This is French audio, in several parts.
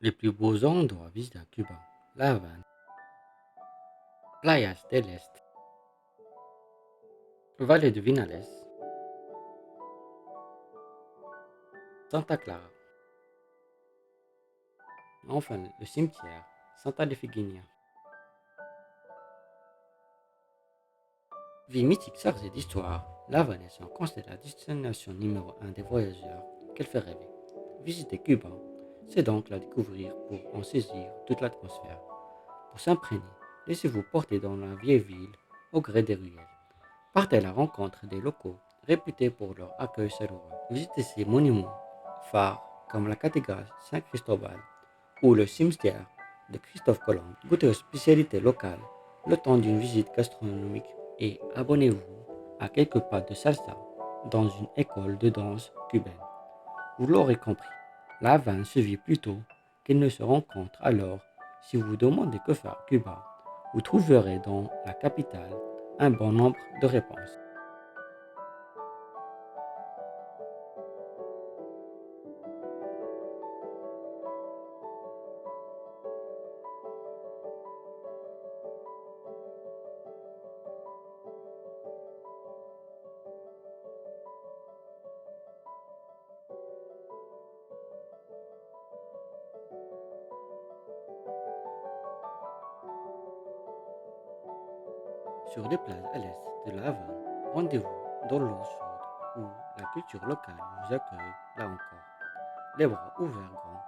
Les plus beaux endroits à visiter à Cuba: La Havane, Playas del Este, Vallée de Vinales, Santa Clara, enfin le cimetière Santa Efigenia. Vie mythique chargée d'histoire, La Havane est considérée la destination numéro un des voyageurs qu'elle fait rêver. Visiter Cuba, c'est donc la découvrir pour en saisir toute l'atmosphère. Pour s'imprégner, laissez-vous porter dans la vieille ville au gré des ruelles. Partez à la rencontre des locaux réputés pour leur accueil chaleureux. Visitez ces monuments phares comme la cathédrale Saint-Cristobal ou le cimetière de Christophe Colomb. Goûtez aux spécialités locales le temps d'une visite gastronomique et abonnez-vous à quelques pas de salsa dans une école de danse cubaine. Vous l'aurez compris, la Havane se vit plutôt qu'elle ne se rencontre. Alors, si vous vous demandez que faire à Cuba, vous trouverez dans la capitale un bon nombre de réponses. Sur les plages à l'est de la Havane, rendez-vous dans l'eau chaude où la culture locale vous accueille là encore, les bras ouverts grands.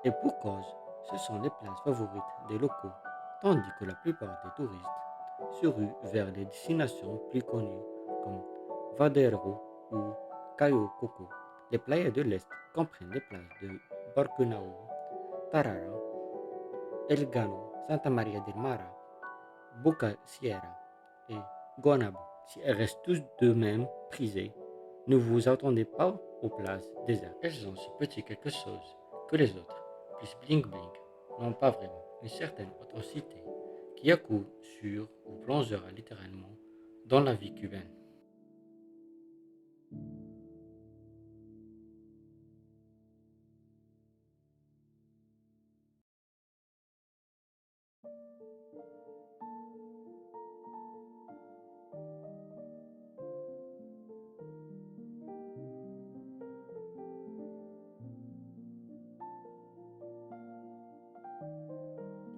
Et pour cause, ce sont les places favorites des locaux, tandis que la plupart des touristes se ruent vers les destinations plus connues comme Vadero ou Cayo Coco. Les playas de l'Est comprennent les places de Barcunao, Tarara, El Gano, Santa Maria del Mara, Boca Sierra et Guanabo. Si elles restent tous de même prisées, ne vous attendez pas aux places désertes. Elles ont si petit quelque chose que les autres, plus bling bling, n'ont pas vraiment une certaine authenticité qui à coup sûr vous plongera littéralement dans la vie cubaine.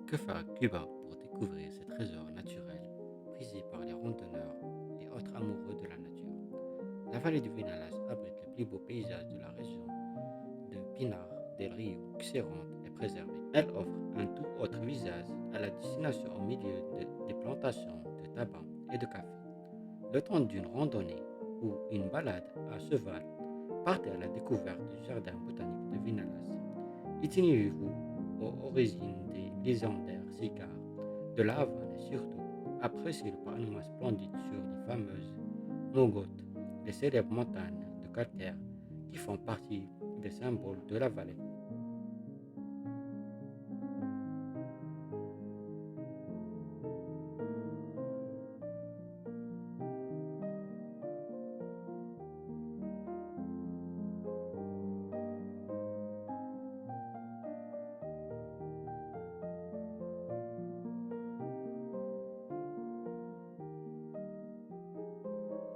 Que faire à Cuba pour découvrir ces trésors naturels prisés par les randonneurs et autres amoureux de la nature? La vallée du Vinalas abrite les plus beaux paysages de la région de Pinar del Rio, Xerante est préservée. Elle offre un tout autre visage à la destination au milieu des plantations de tabac et de café. Le temps d'une randonnée ou une balade à cheval, partez à la découverte du jardin botanique de Vinalas. Itinérez-vous aux origines des légendaires cigares de la Havane et surtout appréciez le panorama splendide sur les fameuses Mogotes, les célèbres montagnes de calcaire qui font partie des symboles de la vallée.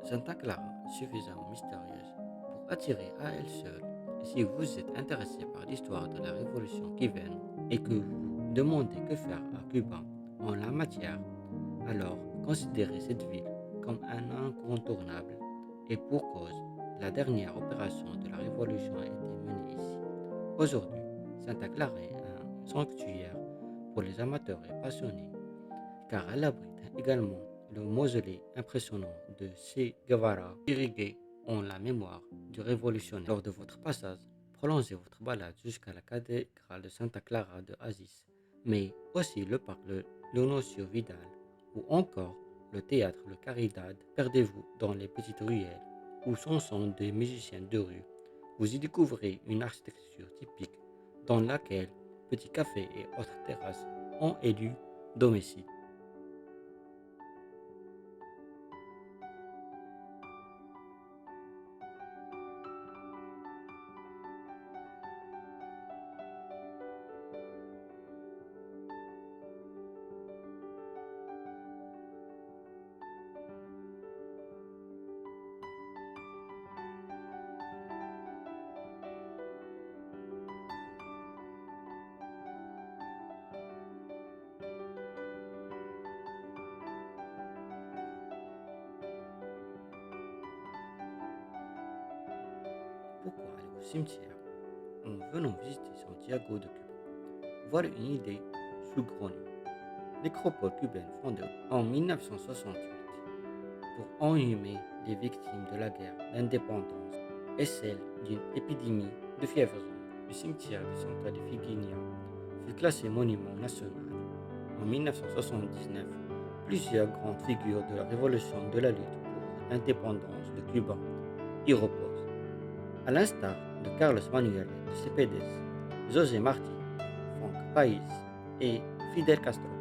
Santa Clara, suffisamment mystérieuse pour attirer à elle seule. Et si vous êtes intéressé par l'histoire de la révolution cubaine et que vous demandez que faire à Cuba en la matière, alors considérez cette ville comme un incontournable. Et pour cause, la dernière opération de la révolution a été menée ici. Aujourd'hui, Santa Clara est un sanctuaire pour les amateurs et passionnés car elle abrite également le mausolée impressionnant de Che Guevara, irrigué en la mémoire du révolutionnaire. Lors de votre passage, prolongez votre balade jusqu'à la cathédrale de Santa Clara de Aziz, mais aussi le parc Leonocio Vidal ou encore le théâtre Le Caridad. Perdez-vous dans les petites ruelles où sont des musiciens de rue. Vous y découvrez une architecture typique dans laquelle petits cafés et autres terrasses ont élu domicile. cimetière en venant visiter Santiago de Cuba. Voilà une idée saugrenue. Nécropole cubaine fondée en 1968 pour inhumer les victimes de la guerre d'indépendance et celle d'une épidémie de fièvre jaune. Le cimetière de Santa de Figueira fut classé monument national en 1979. Plusieurs grandes figures de la révolution de la lutte pour l'indépendance de Cuba y reposent, à l'instar de Carlos Manuel de Céspedes, José Martí, Frank País et Fidel Castro.